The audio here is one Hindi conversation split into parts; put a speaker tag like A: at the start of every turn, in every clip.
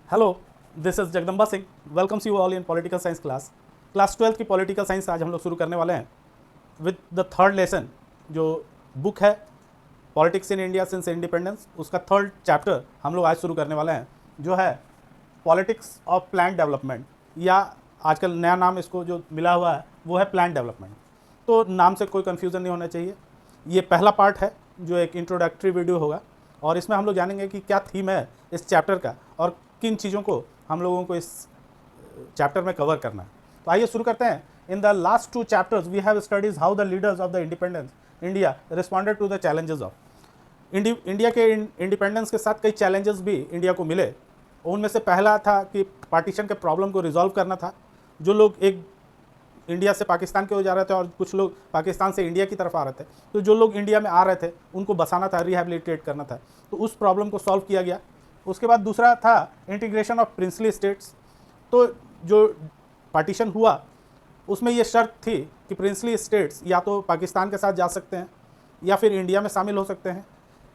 A: Hello, this is Jagdamba Singh. Welcomes you all in political science class 12 की पॉलिटिकल साइंस आज हम लोग शुरू करने वाले हैं विद द थर्ड लेसन। जो बुक है politics in India since independence, उसका थर्ड चैप्टर हम लोग आज शुरू करने वाले हैं, जो है पॉलिटिक्स ऑफ प्लान डेवलपमेंट, या आजकल नया नाम इसको जो मिला हुआ है वो है प्लान डेवलपमेंट। तो नाम से कोई कन्फ्यूज़न नहीं होना चाहिए। ये पहला पार्ट है जो एक इंट्रोडक्टरी वीडियो होगा, और इसमें हम लोग जानेंगे कि क्या थीम है इस चैप्टर का और किन चीज़ों को हम लोगों को इस चैप्टर में कवर करना है। तो आइए शुरू करते हैं। In the last two chapters we have studies how the leaders of the independence India responded to the challenges of India के इंडिपेंडेंस के साथ कई चैलेंजेस भी इंडिया को मिले। उनमें से पहला था कि पार्टीशन के प्रॉब्लम को रिजॉल्व करना था। जो लोग एक इंडिया से पाकिस्तान के हो जा रहे थे और कुछ लोग पाकिस्तान से इंडिया की तरफ आ रहे थे, तो जो लोग इंडिया में आ रहे थे उनको बसाना था, रिहैबिलिटेट करना था। तो उस प्रॉब्लम को सॉल्व किया गया। उसके बाद दूसरा था इंटीग्रेशन ऑफ प्रिंसली स्टेट्स। तो जो पार्टीशन हुआ उसमें ये शर्त थी कि प्रिंसली स्टेट्स या तो पाकिस्तान के साथ जा सकते हैं, या फिर इंडिया में शामिल हो सकते हैं,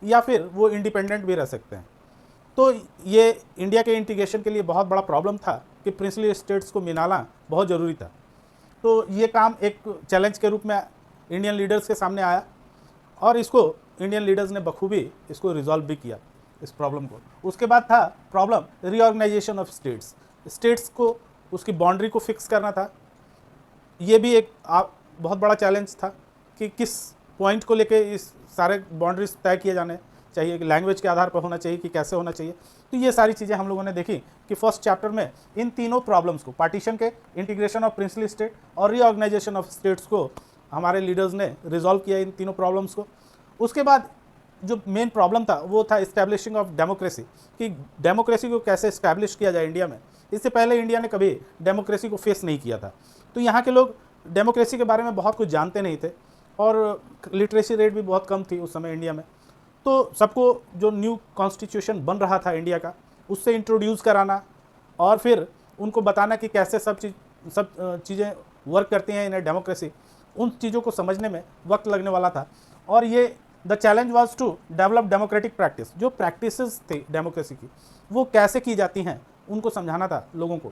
A: या फिर वो इंडिपेंडेंट भी रह सकते हैं। तो ये इंडिया के इंटीग्रेशन के लिए बहुत बड़ा प्रॉब्लम था कि प्रिंसली स्टेट्स को मिलाना बहुत ज़रूरी था। तो ये काम एक चैलेंज के रूप में इंडियन लीडर्स के सामने आया, और इसको इंडियन लीडर्स ने बखूबी इसको रिजॉल्व भी किया, इस प्रॉब्लम को। उसके बाद था प्रॉब्लम रीऑर्गेनाइजेशन ऑफ स्टेट्स को, उसकी बाउंड्री को फिक्स करना था। ये भी एक बहुत बड़ा चैलेंज था कि किस पॉइंट को लेके इस सारे बाउंड्रीज तय किए जाने चाहिए, कि लैंग्वेज के आधार पर होना चाहिए कि कैसे होना चाहिए। तो ये सारी चीज़ें हम लोगों ने देखी कि फर्स्ट चैप्टर में इन तीनों प्रॉब्लम्स को, पार्टीशन के, इंटीग्रेशन ऑफ प्रिंसली स्टेट और रीऑर्गेनाइजेशन ऑफ स्टेट्स को, हमारे लीडर्स ने रिजॉल्व किया इन तीनों प्रॉब्लम्स को। उसके बाद जो मेन प्रॉब्लम था वो था इस्टेब्लिशिंग ऑफ डेमोक्रेसी, कि डेमोक्रेसी को कैसे इस्टेब्लिश किया जाए इंडिया में। इससे पहले इंडिया ने कभी डेमोक्रेसी को फेस नहीं किया था। तो यहाँ के लोग डेमोक्रेसी के बारे में बहुत कुछ जानते नहीं थे, और लिटरेसी रेट भी बहुत कम थी उस समय इंडिया में। तो सबको जो न्यू कॉन्स्टिट्यूशन बन रहा था इंडिया का, उससे इंट्रोड्यूस कराना और फिर उनको बताना कि कैसे सब चीज़ें वर्क करती हैं इन डेमोक्रेसी, उन चीज़ों को समझने में वक्त लगने वाला था। और ये the challenge was to develop democratic practice, जो प्रैक्टिसेस थी डेमोक्रेसी की वो कैसे की जाती हैं उनको समझाना था लोगों को,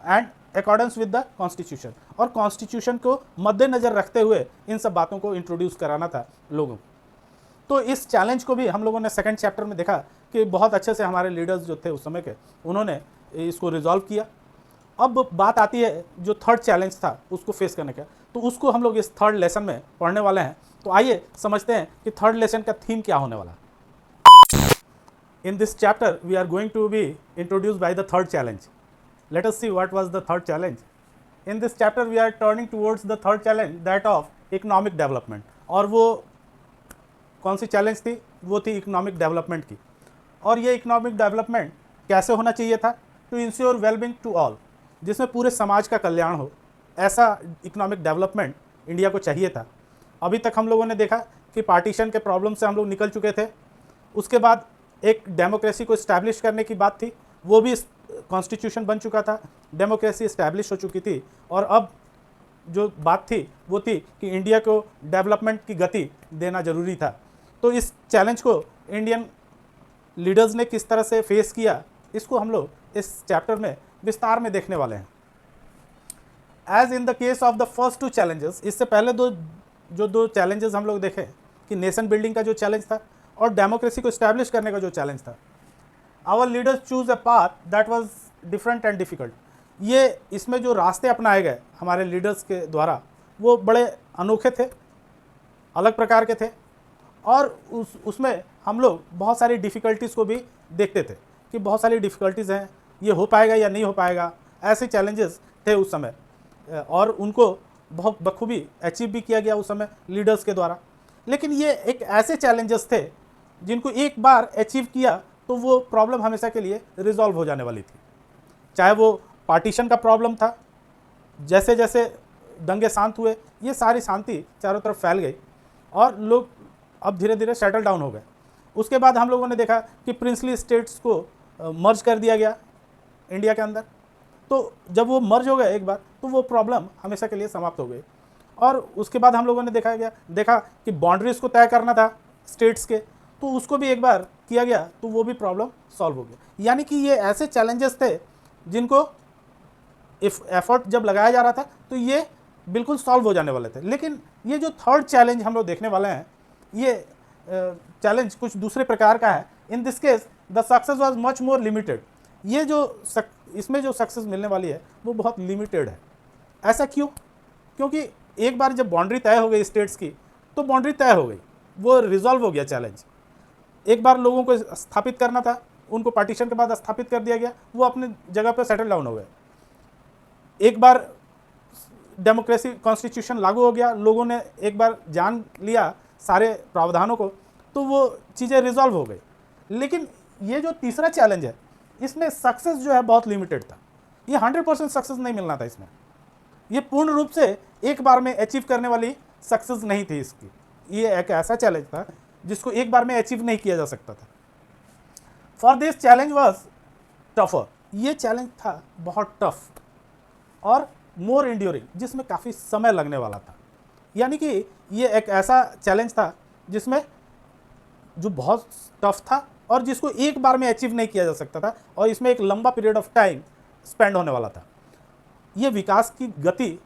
A: and accordance with the constitution, और कॉन्स्टिट्यूशन को मद्देनज़र रखते हुए इन सब बातों को इंट्रोड्यूस कराना था लोगों को। तो इस चैलेंज को भी हम लोगों ने सेकंड चैप्टर में देखा कि बहुत अच्छे से हमारे लीडर्स जो थे उस समय के, उन्होंने इसको रिजॉल्व किया। अब बात आती है जो थर्ड चैलेंज था उसको फेस करने का, तो उसको हम लोग इस थर्ड लेसन में पढ़ने वाले हैं। तो आइए समझते हैं कि थर्ड लेसन का थीम क्या होने वाला है। In this chapter we are going to be introduced by the third challenge. Let us see what was the third challenge. In this chapter we are turning towards the third challenge, that of economic development. और वो कौन सी चैलेंज थी? वो थी इकोनॉमिक डेवलपमेंट की। और ये इकोनॉमिक डेवलपमेंट कैसे होना चाहिए था? To ensure wellbeing to all, जिसमें पूरे समाज का कल्याण हो, ऐसा इकोनॉमिक डेवलपमेंट इंडिया को चाहिए था। अभी तक हम लोगों ने देखा कि पार्टीशन के प्रॉब्लम से हम लोग निकल चुके थे। उसके बाद एक डेमोक्रेसी को इस्टेब्लिश करने की बात थी, वो भी कॉन्स्टिट्यूशन बन चुका था, डेमोक्रेसी इस्टेब्लिश हो चुकी थी। और अब जो बात थी वो थी कि इंडिया को डेवलपमेंट की गति देना जरूरी था। तो इस चैलेंज को इंडियन लीडर्स ने किस तरह से फेस किया, इसको हम लोग इस चैप्टर में विस्तार में देखने वाले हैं। As in the case of the first two challenges, इससे पहले दो चैलेंजेस हम लोग देखे कि नेशन बिल्डिंग का जो चैलेंज था और डेमोक्रेसी को इस्टेब्लिश करने का जो चैलेंज था, our leaders choose a path that was different and difficult. ये इसमें जो रास्ते अपनाए गए हमारे लीडर्स के द्वारा वो बड़े अनोखे थे, अलग प्रकार के थे, और उसमें हम लोग बहुत सारी डिफ़िकल्टीज़ को भी देखते थे कि बहुत सारी डिफ़िकल्टीज़ हैं, ये हो पाएगा या नहीं हो पाएगा। ऐसे चैलेंजेस थे उस समय, और उनको बहुत बखूबी अचीव भी किया गया उस समय लीडर्स के द्वारा। लेकिन ये एक ऐसे चैलेंजेस थे जिनको एक बार अचीव किया तो वो प्रॉब्लम हमेशा के लिए रिजॉल्व हो जाने वाली थी। चाहे वो पार्टीशन का प्रॉब्लम था, जैसे जैसे दंगे शांत हुए, ये सारी शांति चारों तरफ फैल गई और लोग अब धीरे धीरे सेटल डाउन हो गए। उसके बाद हम लोगों ने देखा कि प्रिंसली स्टेट्स को मर्ज कर दिया गया इंडिया के अंदर। तो जब वो मर्ज हो गए एक बार, तो वो प्रॉब्लम हमेशा के लिए समाप्त हो गई। और उसके बाद हम लोगों ने देखा कि बाउंड्रीज़ को तय करना था स्टेट्स के, तो उसको भी एक बार किया गया तो वो भी प्रॉब्लम सॉल्व हो गया। यानी कि ये ऐसे चैलेंजेस थे जिनको एफर्ट जब लगाया जा रहा था तो ये बिल्कुल सॉल्व हो जाने वाले थे। लेकिन ये जो थर्ड चैलेंज हम लोग देखने वाले हैं, ये चैलेंज कुछ दूसरे प्रकार का है। In this case the success was much more limited. ये जो इसमें जो सक्सेस मिलने वाली है वो बहुत लिमिटेड है। ऐसा क्यों? क्योंकि एक बार जब बाउंड्री तय हो गई स्टेट्स की तो बाउंड्री तय हो गई, वो रिजॉल्व हो गया चैलेंज। एक बार लोगों को स्थापित करना था, उनको पार्टीशन के बाद स्थापित कर दिया गया, वो अपने जगह पर सेटल डाउन हो गए। एक बार डेमोक्रेसी कॉन्स्टिट्यूशन लागू हो गया, लोगों ने एक बार जान लिया सारे प्रावधानों को, तो वो चीज़ें रिजॉल्व हो गई। लेकिन ये जो तीसरा चैलेंज है, इसमें सक्सेस जो है बहुत लिमिटेड था। ये 100% सक्सेस नहीं मिलना था इसमें। ये पूर्ण रूप से एक बार में अचीव करने वाली सक्सेस नहीं थी इसकी। ये एक ऐसा चैलेंज था जिसको एक बार में अचीव नहीं किया जा सकता था। For this challenge was tougher. ये चैलेंज था बहुत टफ और मोर इंड्योरिंग, जिसमें काफ़ी समय लगने वाला था। यानी कि ये एक ऐसा चैलेंज था जिसमें जो बहुत टफ था और जिसको एक बार में अचीव नहीं किया जा सकता था, और इसमें एक लंबा पीरियड ऑफ टाइम स्पेंड होने वाला था। ये विकास की गति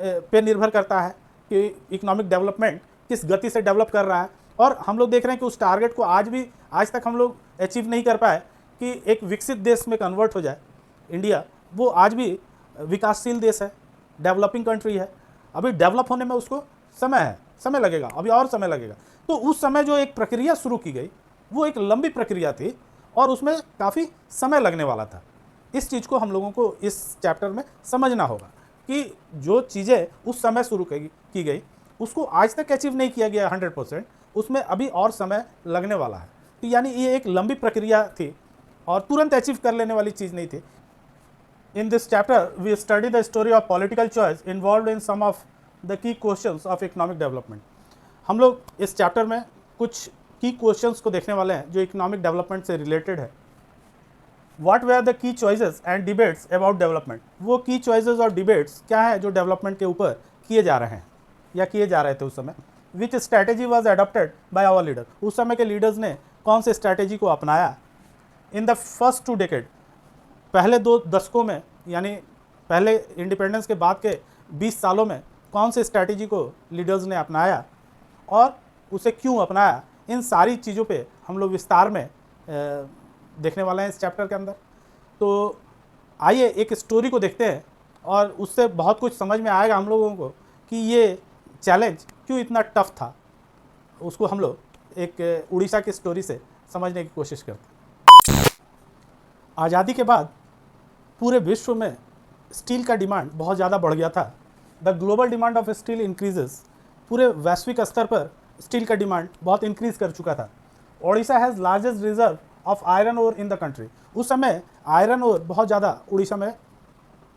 A: पे निर्भर करता है कि इकोनॉमिक डेवलपमेंट किस गति से डेवलप कर रहा है। और हम लोग देख रहे हैं कि उस टारगेट को आज तक हम लोग अचीव नहीं कर पाए कि एक विकसित देश में कन्वर्ट हो जाए इंडिया। वो आज भी विकासशील देश है, डेवलपिंग कंट्री है। अभी डेवलप होने में उसको समय लगेगा, अभी और समय लगेगा। तो उस समय जो एक प्रक्रिया शुरू की गई वो एक लंबी प्रक्रिया थी और उसमें काफ़ी समय लगने वाला था। इस चीज़ को हम लोगों को इस चैप्टर में समझना होगा कि जो चीज़ें उस समय शुरू की गई उसको आज तक अचीव नहीं किया गया 100%, उसमें अभी और समय लगने वाला है। तो यानी ये एक लंबी प्रक्रिया थी और तुरंत अचीव कर लेने वाली चीज़ नहीं थी। In this chapter, we study the story of political choice involved in some of the key questions of economic development. हम लोग इस चैप्टर में कुछ की क्वेश्चंस को देखने वाले हैं जो इकोनॉमिक डेवलपमेंट से रिलेटेड है। What were the key choices and debates about development? वो की चॉइसेस और डिबेट्स क्या है जो डेवलपमेंट के ऊपर किए जा रहे हैं या किए जा रहे थे उस समय। Which strategy was adopted by our leader? उस समय के लीडर्स ने कौन से स्ट्रैटेजी को अपनाया। In the first 2 decades, पहले 2 दशकों में, यानी पहले इंडिपेंडेंस के बाद के 20 सालों में कौन से स्ट्रैटेजी को लीडर्स ने अपनाया और उसे क्यों अपनाया, इन सारी चीज़ों पे हम लोग विस्तार में देखने वाले हैं इस चैप्टर के अंदर। तो आइए एक स्टोरी को देखते हैं और उससे बहुत कुछ समझ में आएगा हम लोगों को कि ये चैलेंज क्यों इतना टफ था। उसको हम लोग एक उड़ीसा की स्टोरी से समझने की कोशिश करते हैं। आज़ादी के बाद पूरे विश्व में स्टील का डिमांड बहुत ज़्यादा बढ़ गया था। The global demand of steel increases. पूरे वैश्विक स्तर पर स्टील का डिमांड बहुत इंक्रीज कर चुका था। Odisha has largest reserve of iron ore in the country. उस समय आयरन ओर बहुत ज़्यादा उड़ीसा में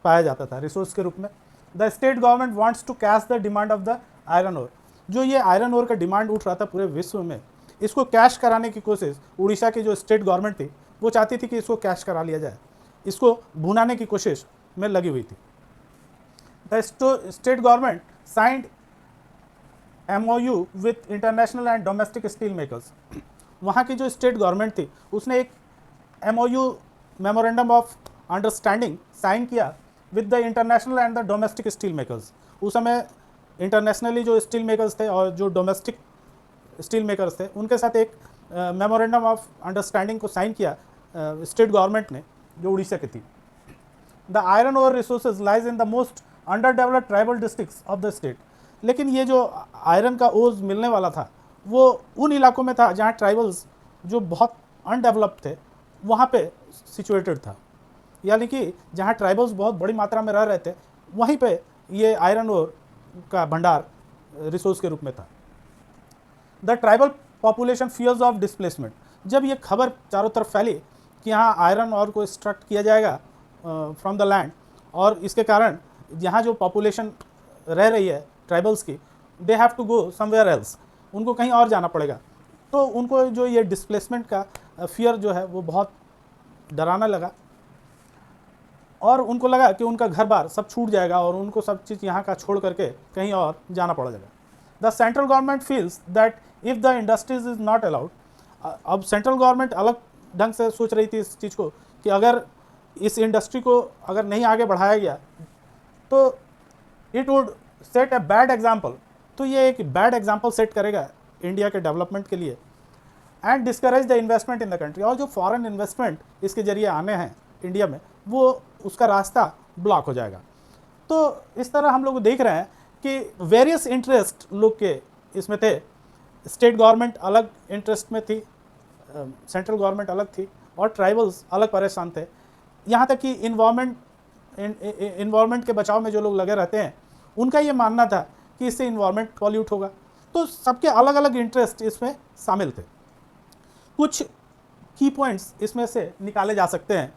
A: पाया जाता था रिसोर्स के रूप में। The state government wants to cash the demand of the iron ore. जो ये आयरन ओर का डिमांड उठ रहा था पूरे विश्व में, इसको कैश कराने की कोशिश उड़ीसा की जो स्टेट गवर्नमेंट थी वो चाहती थी कि इसको कैश करा लिया जाए, इसको भुनाने की कोशिश में लगी हुई थी। The state government signed MOU with international and domestic steel makers. वहाँ की जो स्टेट गवर्नमेंट थी उसने एक MOU memorandum of understanding sign किया with the international and the domestic steel makers. उस समय इंटरनेशनली जो स्टील मेकर्स थे और जो डोमेस्टिक स्टील मेकर्स थे उनके साथ एक मेमोरेंडम ऑफ अंडरस्टैंडिंग को साइन किया स्टेट गवर्नमेंट ने, जो उड़ीसा की थी। The iron ore resources lies in the most underdeveloped tribal districts of the state. लेकिन ये जो आयरन का ओज मिलने वाला था वो उन इलाकों में था जहाँ ट्राइबल्स जो बहुत अनडेवलप्ड थे वहाँ पे सिचुएटेड था। यानी कि जहाँ ट्राइबल्स बहुत बड़ी मात्रा में रह रहे थे वहीं पे ये आयरन ओर का भंडार रिसोर्स के रूप में था। The tribal population fears of displacement. जब ये खबर चारों तरफ फैली कि यहाँ आयरन ओर को एक्सट्रैक्ट किया जाएगा फ्रॉम द लैंड, और इसके कारण यहाँ जो पॉपुलेशन रह रही है ट्राइबल्स की, they have to go somewhere else, उनको कहीं और जाना पड़ेगा। तो उनको जो ये डिस्प्लेसमेंट का फियर जो है वो बहुत डराना लगा और उनको लगा कि उनका घर बार सब छूट जाएगा और उनको सब चीज़ यहाँ का छोड़ करके कहीं और जाना पड़ जाएगा। The central government feels that if the industries is not allowed, अब सेंट्रल गवर्नमेंट अलग ढंग से सोच रही थी इस चीज़ को कि अगर इस इंडस्ट्री को अगर नहीं आगे बढ़ाया गया तो it would set a bad example, तो ये एक बैड एग्जाम्पल सेट करेगा इंडिया के डेवलपमेंट के लिए and discourage the investment in the country. और जो फॉरेन इन्वेस्टमेंट इसके जरिए आने हैं इंडिया में, वो उसका रास्ता ब्लॉक हो जाएगा। तो इस तरह हम लोग देख रहे हैं कि वेरियस इंटरेस्ट लोग के इसमें थे। स्टेट गवर्नमेंट अलग इंटरेस्ट में थी, सेंट्रल गवर्नमेंट अलग थी, और ट्राइबल्स अलग परेशान थे। यहाँ तक कि इन्वायरमेंट के बचाव में जो लोग लगे रहते हैं, उनका ये मानना था कि इससे इन्वायरमेंट पॉल्यूट होगा। तो सबके अलग अलग इंटरेस्ट इसमें शामिल थे। कुछ की पॉइंट्स इसमें से निकाले जा सकते हैं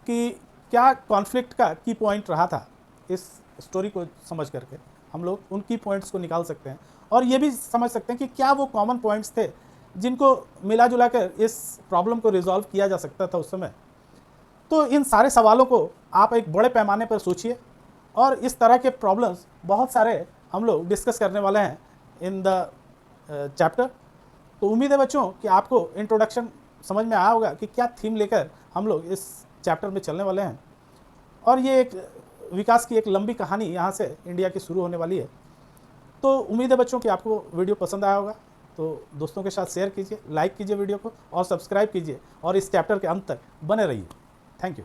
A: कि क्या कॉन्फ्लिक्ट का की पॉइंट रहा था। इस स्टोरी को समझ करके हम लोग उन की पॉइंट्स को निकाल सकते हैं और ये भी समझ सकते हैं कि क्या वो कॉमन पॉइंट्स थे जिनको मिला जुला कर इस प्रॉब्लम को रिजॉल्व किया जा सकता था उस समय। तो इन सारे सवालों को आप एक बड़े पैमाने पर सोचिए, और इस तरह के प्रॉब्लम्स बहुत सारे हम लोग डिस्कस करने वाले हैं इन द चैप्टर। तो उम्मीद है बच्चों कि आपको इंट्रोडक्शन समझ में आया होगा कि क्या थीम लेकर हम लोग इस चैप्टर में चलने वाले हैं। और ये एक विकास की एक लंबी कहानी यहाँ से इंडिया की शुरू होने वाली है। तो उम्मीद है बच्चों कि आपको वीडियो पसंद आया होगा। तो दोस्तों के साथ शेयर कीजिए, लाइक कीजिए वीडियो को और सब्सक्राइब कीजिए, और इस चैप्टर के अंत तक बने रहिए। Thank you.